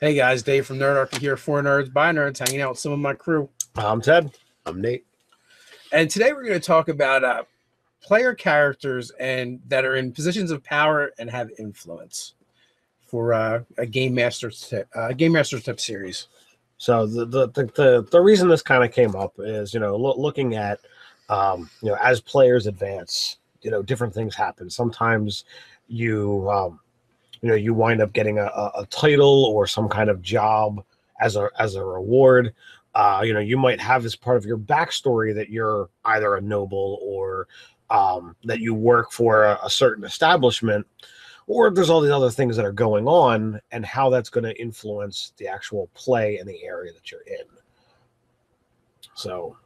Hey guys, Dave from Hierarchical here, for nerds, by nerds, hanging out with some of my crew. I'm Ted. I'm Nate. And today we're going to talk about player characters and that are in positions of power and have influence for a Game Master tip series. So the reason this kind of came up is, looking at, as players advance, different things happen. Sometimes you wind up getting a title or some kind of job as a reward. You might have as part of your backstory that you're either a noble or that you work for a certain establishment, or there's all these other things that are going on and how that's going to influence the actual play in the area that you're in. So, all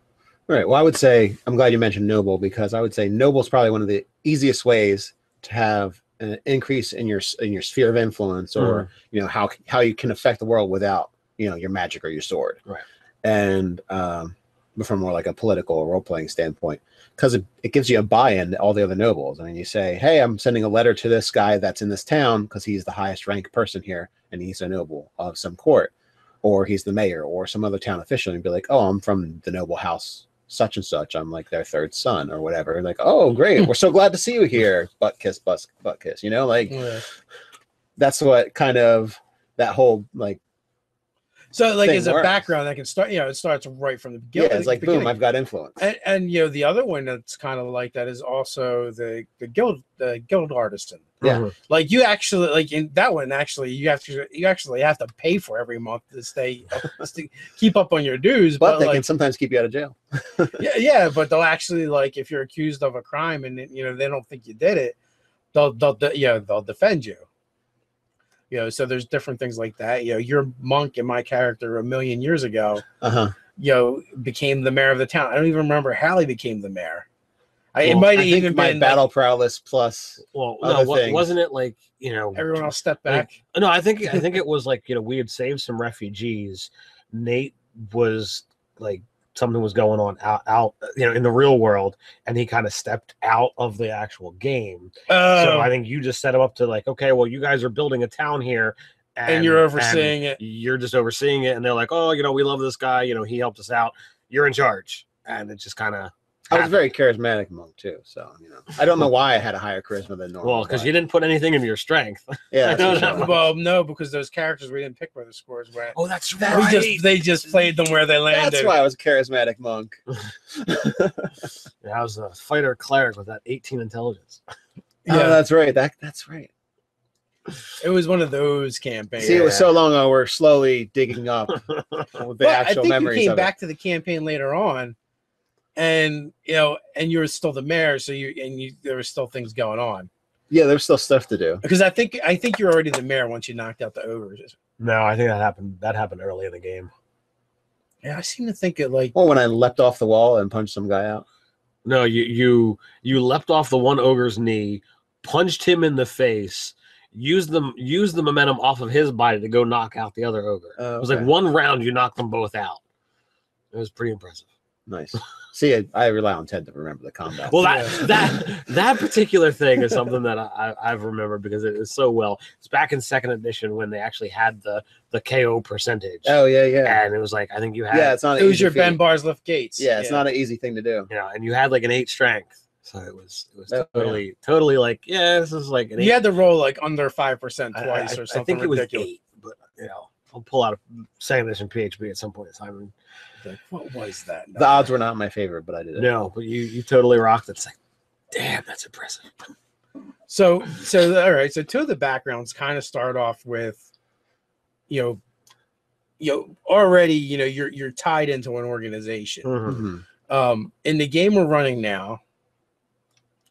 right. Well, I would say I'm glad you mentioned noble, because I would say noble is probably one of the easiest ways to have an increase in your sphere of influence, or how you can affect the world without your magic or your sword. Right. And from more like a political role-playing standpoint, because it gives you a buy-in to all the other nobles. I mean, you say, hey, I'm sending a letter to this guy that's in this town because he's the highest ranked person here and he's a noble of some court, or he's the mayor or some other town official, and be like, oh, I'm from the noble house such and such, I'm like their third son or whatever. Like, oh, great, we're so glad to see you here. Butt kiss, butt kiss. That's what kind of that whole like. So like as a background that can start, it starts right from the beginning. Yeah, it's like, boom, I've got influence. And the other one that's kind of like that is also the guild artisan. Yeah. Mm-hmm. Like you actually, like in that one, actually you actually have to pay for every month to keep up on your dues. But they can sometimes keep you out of jail. yeah, but they'll actually, like, if you're accused of a crime and they don't think you did it, they'll defend you. So there's different things like that. Your monk in my character a million years ago, became the mayor of the town. I don't even remember how he became the mayor. It might have even been battle prowess plus. Well, no, wasn't it like everyone else step back? No, I think it was like we had saved some refugees. Nate was like something was going on out in the real world, and he kind of stepped out of the actual game. So I think you just set him up to like, okay, well, you guys are building a town here, and you're overseeing it. You're just overseeing it, and they're like, oh, we love this guy. He helped us out. You're in charge, and it just kind of. I was a very charismatic monk too, so I don't know why I had a higher charisma than normal. Well, because you didn't put anything into your strength. Yeah. Well, no, because those characters we didn't pick where the scores went. Oh, that's right. They just played them where they landed. That's why I was a charismatic monk. I was a fighter cleric with that 18 intelligence. Yeah, that's right. That's right. It was one of those campaigns. See, it was so long ago. We're slowly digging up with the actual memories. I think you came back to the campaign later on. And and you were still the mayor, so there were still things going on. Yeah, there's still stuff to do. Because I think you're already the mayor once you knocked out the ogres. No, I think that happened early in the game. Yeah, I seem to think it like. Well, when I leapt off the wall and punched some guy out. No, you leapt off the one ogre's knee, punched him in the face, used the momentum off of his body to go knock out the other ogre. Okay. It was like one round, you knocked them both out. It was pretty impressive. Nice. See, I rely on Ted to remember the combat. Well, that particular thing is something that I've remembered because it is so well. It's back in second edition when they actually had the KO percentage. Oh yeah. And it was like, I think you had. Yeah, it's not. It was your Ben Barsliff Gates. Yeah, it's not an easy thing to do. And you had like an 8 strength, so it was totally like, yeah, this is like an 8. You had to roll like under 5% twice or something. I think it was ridiculous. 8, but I'll pull out a second edition PHP at some point in time. Like, what was that? The odds were not my favorite, but I did it. No, but you totally rocked it. It's like, damn, that's impressive. So all right. So two of the backgrounds kind of start off with, already, you're tied into an organization. Mm-hmm. In the game we're running now,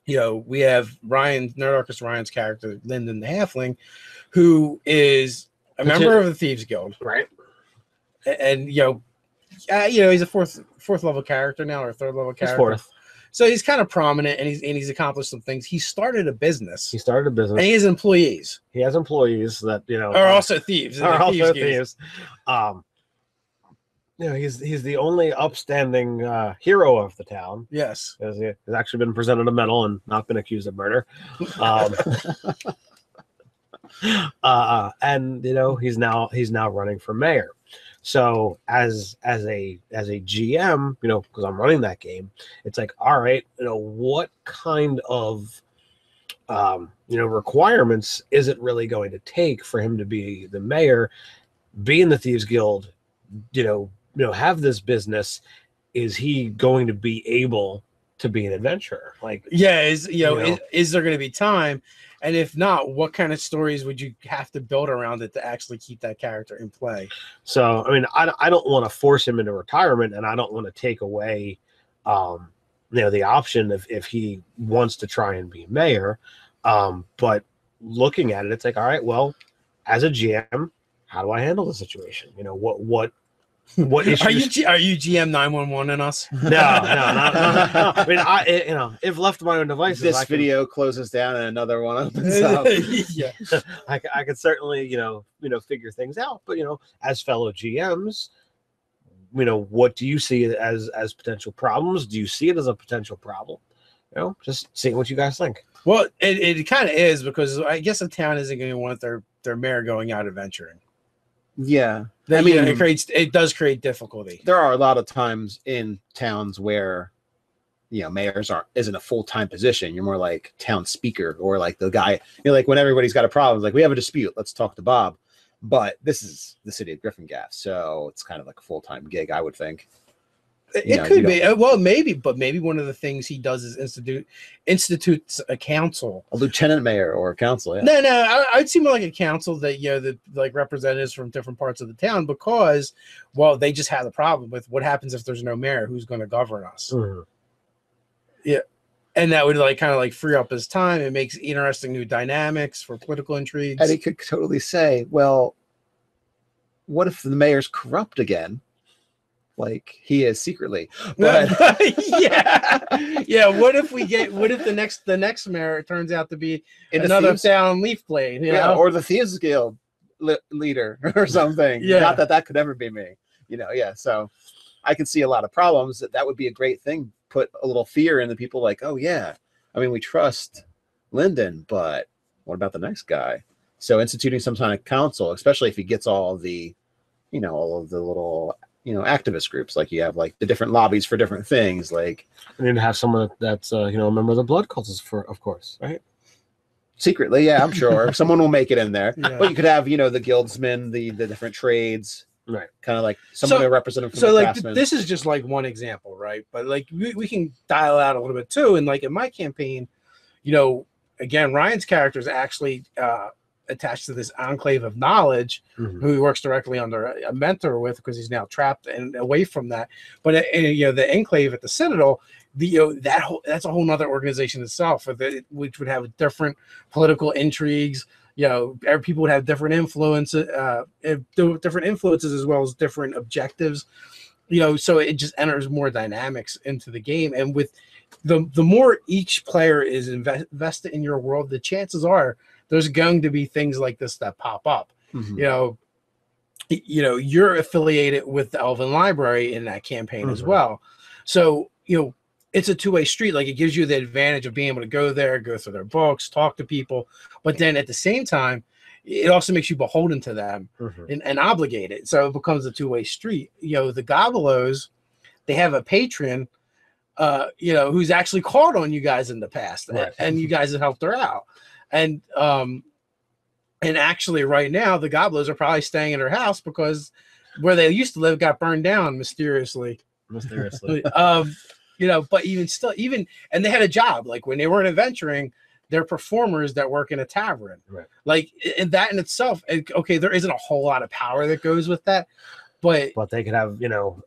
we have Ryan's character, Lyndon the Halfling, who is a member of the Thieves Guild, right? And he's a fourth level character now, or third level character. He's 4th. So he's kind of prominent, and he's accomplished some things. He started a business. And he has employees. He has employees that are also thieves. Thieves. He's the only upstanding hero of the town. Yes, he's actually been presented a medal and not been accused of murder. And he's now running for mayor. So as a GM, because I'm running that game, it's like, all right, what kind of requirements is it really going to take for him to be the mayor, be in the Thieves Guild, have this business? Is he going to be able to be an adventurer? Like, yeah, is there going to be time? And if not, what kind of stories would you have to build around it to actually keep that character in play? So, I mean, I don't want to force him into retirement, and I don't want to take away, the option if he wants to try and be mayor. But looking at it, it's like, all right, well, as a GM, how do I handle the situation? What issues? Are you GM 911 in us? No. I mean, if left to my own devices, this video closes down and another one opens up. Yeah, I could certainly figure things out. But as fellow GMs, what do you see as potential problems? Do you see it as a potential problem? Just seeing what you guys think. Well, it kind of is, because I guess a town isn't going to want their mayor going out adventuring. Yeah, I mean, it does create difficulty. There are a lot of times in towns where mayors isn't a full-time position. You're more like town speaker, or like the guy, like when everybody's got a problem, like, we have a dispute, let's talk to Bob. But this is the city of Griffin Gaff, so it's kind of like a full-time gig, I would think. It could be. Well, maybe one of the things he does is institutes a council, a lieutenant mayor or a council. Yeah. No, I'd see more like a council that like representatives from different parts of the town, because, well, they just have a problem with what happens if there's no mayor, who's going to govern us. Mm-hmm. Yeah, and that would kind of free up his time. It makes interesting new dynamics for political intrigues. And he could totally say, well, what if the mayor's corrupt again? Like he is secretly, but yeah. What if the next mayor turns out to be another town leaf blade, or the Thieves Guild leader or something. Yeah, not that could ever be me. Yeah. So I can see a lot of problems. That would be a great thing. Put a little fear in the people. Like, oh yeah, I mean, we trust Lyndon, but what about the next guy? So instituting some kind of council, especially if he gets all the, all of the little, activist groups, like you have like the different lobbies for different things. Like, I need to have someone that's a member of the blood cults, of course, right? Secretly, yeah, I'm sure someone will make it in there. Yeah. But you could have, the guildsmen, the different trades, right? Kind of like someone to represent them. From so the like this is just like one example, right? But like we can dial out a little bit too. And like in my campaign, again, Ryan's character is actually attached to this enclave of knowledge, mm-hmm. who he works directly under a mentor with, because he's now trapped and away from that. But the enclave at the Citadel, that's a whole nother organization itself, which would have different political intrigues. People would have different influences, as well as different objectives. So it just enters more dynamics into the game, and with the more each player is invested in your world, the chances are there's going to be things like this that pop up. Mm-hmm. You're affiliated with the Elven Library in that campaign, mm-hmm. as well. So, it's a two-way street. Like, it gives you the advantage of being able to go there, go through their books, talk to people. But then at the same time, it also makes you beholden to them, mm-hmm. and obligated. So it becomes a two-way street. The Gobelows, they have a patron, who's actually called on you guys in the past, right. and you guys have helped her out. And actually right now the Gobelows are probably staying in her house because where they used to live got burned down mysteriously. But even still, and they had a job, like when they weren't adventuring, they're performers that work in a tavern. Right. Like, in that in itself, okay, there isn't a whole lot of power that goes with that. But they could have,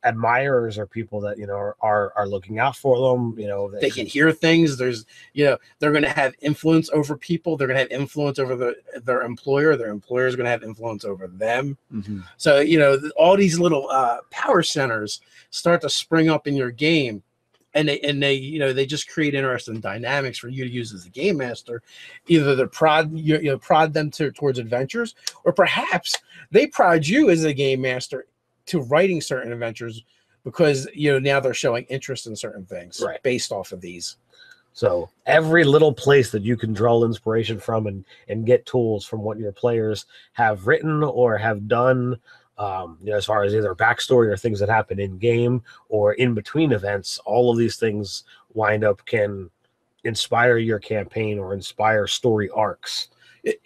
admirers or people that, are looking out for them. They can hear things. There's, they're going to have influence over people. They're going to have influence over their employer. Their employer is going to have influence over them. Mm-hmm. So, all these little power centers start to spring up in your game. And they just create interesting dynamics for you to use as a game master, either to prod them towards adventures, or perhaps they prod you as a game master to writing certain adventures, because now they're showing interest in certain things, right. based off of these. So every little place that you can draw inspiration from and get tools from what your players have written or have done, as far as either backstory or things that happen in game or in between events, all of these things can inspire your campaign or inspire story arcs.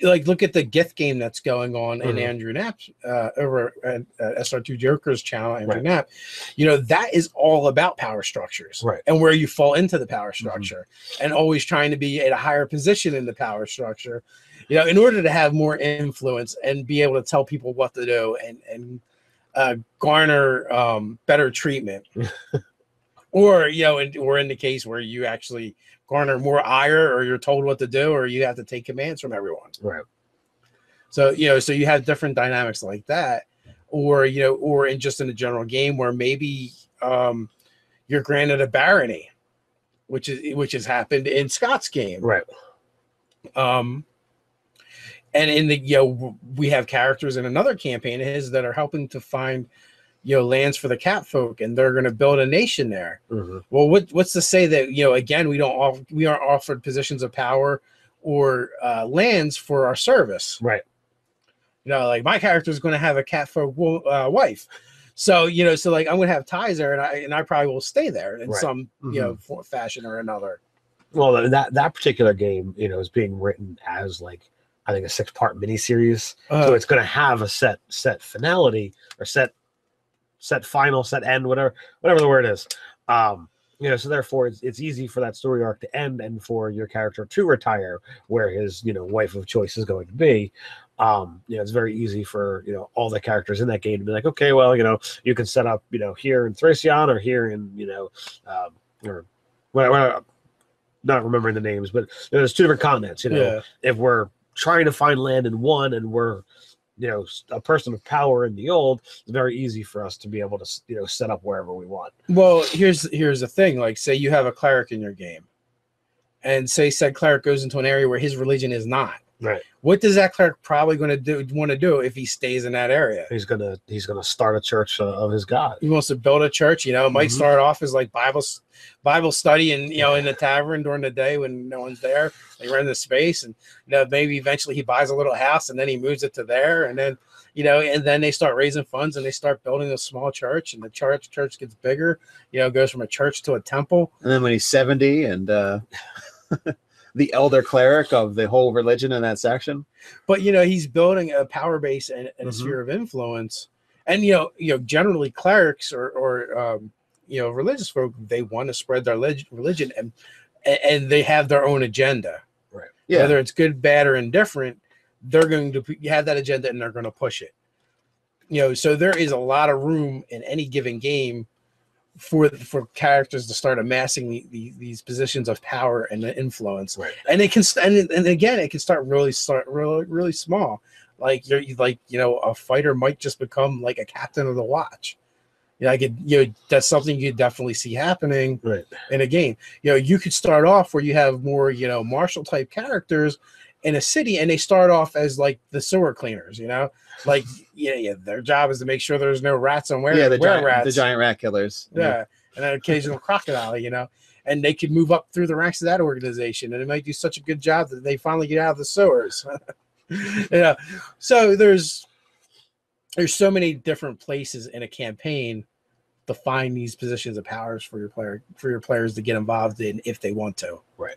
Like, look at the Gith game that's going on in Mhm. Andrew Knapp's over at SR2 Joker's channel, Andrew Right. Knapp. That is all about power structures, Right. and where you fall into the power structure, and always trying to be at a higher position in the power structure, in order to have more influence and be able to tell people what to do and garner better treatment. Or, or in the case where you actually garner more ire, or you're told what to do, or you have to take commands from everyone. Right. So, so you have different dynamics like that, or, or in a general game where maybe you're granted a barony, which has happened in Scott's game. Right. And in the, we have characters in another campaign of his that are helping to find lands for the cat folk, and they're going to build a nation there. Mhm. Well, what's to say that again, we aren't offered positions of power or lands for our service, Right. Like my character is going to have a cat folk wife, so so like I'm going to have ties there, and I probably will stay there in Right. some fashion or another. Well, that particular game is being written as like, I think, a 6-part miniseries, so it's going to have a set finality or set final, set end, whatever the word is. So therefore it's easy for that story arc to end and for your character to retire where his, wife of choice is going to be. It's very easy for, all the characters in that game to be like, okay, well, you can set up, here in Thracion or here in, or whatever, not remembering the names, but there's 2 different continents, if we're trying to find land in one and we're, a person of power in the old, it's very easy for us to be able to, set up wherever we want. Well, here's the thing. Like, say you have a cleric in your game, and say said cleric goes into an area where his religion is not. Right. What is that cleric probably going to want to do if he stays in that area? He's gonna start a church of his God. He wants to build a church. It might start off as like Bible study, and in the tavern during the day when no one's there. They rent the space, and maybe eventually he buys a little house, and then he moves it to there, and then and then they start raising funds, and they start building a small church, and the church gets bigger. Goes from a church to a temple. And then when he's 70 and the elder cleric of the whole religion in that section. But he's building a power base and a sphere of influence. And generally clerics or religious folk, they want to spread their religion, and they have their own agenda. Right. Yeah. Whether it's good, bad, or indifferent, they're going to have that agenda, and they're going to push it. So there is a lot of room in any given game for characters to start amassing these positions of power and influence. Right. And it can and again, it can start really small. Like a fighter might just become like a captain of the watch. That's something you could definitely see happening in a game. You could start off where you have more martial type characters in a city, and they start off as like the sewer cleaners. Like their job is to make sure there's no rats on the giant rat killers. Yeah, and an occasional crocodile. And they could move up through the ranks of that organization, and they might do such a good job that they finally get out of the sewers. So there's so many different places in a campaign to find these positions of powers for your players to get involved in if they want to. Right.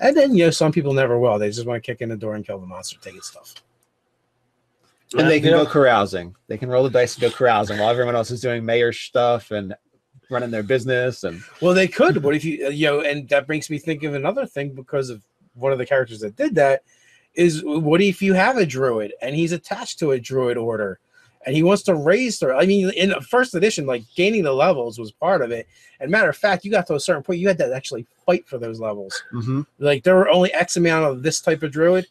And then some people never will. They just want to kick in the door and kill the monster, take its stuff. And they can go carousing. They can roll the dice and go carousing while everyone else is doing mayor stuff and running their business. And well, they could. What if you and that makes me think of another thing, because of one of the characters that did that is, what if you have a druid and he's attached to a druid order and he wants to raise her? I mean, in the first edition, like, gaining the levels was part of it. And matter of fact, you got to a certain point, you had to actually fight for those levels. Like, there were only X amount of this type of druid.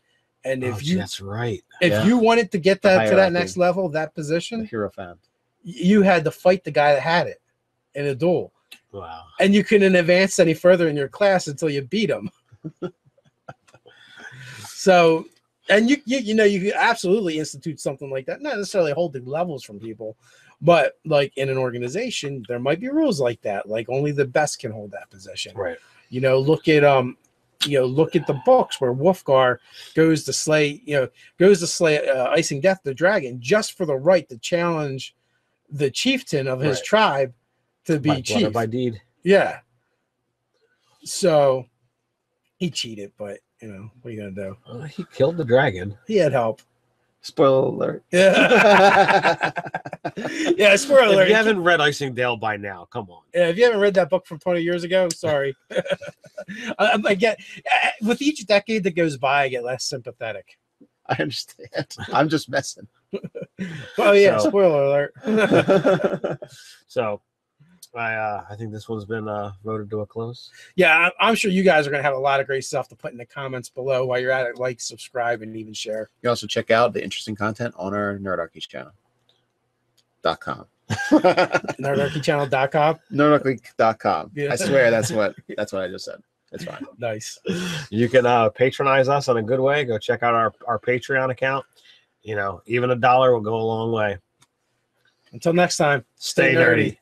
And if that's right. If you wanted to get that to that next level, that position, the hero found, you had to fight the guy that had it in a duel. Wow. And you couldn't advance any further in your class until you beat him. So, and you could absolutely institute something like that, not necessarily holding levels from people, but like in an organization, there might be rules like that. Like, only the best can hold that position. Right. Look at look at the books where Wolfgar goes to slay Icing Death the dragon just for the right to challenge the chieftain of his tribe to be by chief. blood or by deed. Yeah. So he cheated, but what are you gonna do? He killed the dragon. He had help. Spoiler alert. Yeah. Yeah, spoiler alert. If you haven't read Icingdale by now, come on. Yeah, if you haven't read that book from 20 years ago, sorry. I get with each decade that goes by, I get less sympathetic. I understand. I'm just messing. Well, yeah, spoiler alert. So I think this one's been voted to a close. Yeah, I'm sure you guys are going to have a lot of great stuff to put in the comments below while you're at it. Like, subscribe, and even share. You also check out the interesting content on our Nerdarchy channel. .com. Nerdarchychannel.com. Nerdarchy.com. Yeah. I swear that's what I just said. It's fine. Nice. You can patronize us in a good way. Go check out our Patreon account. Even $1 will go a long way. Until next time, Stay nerdy.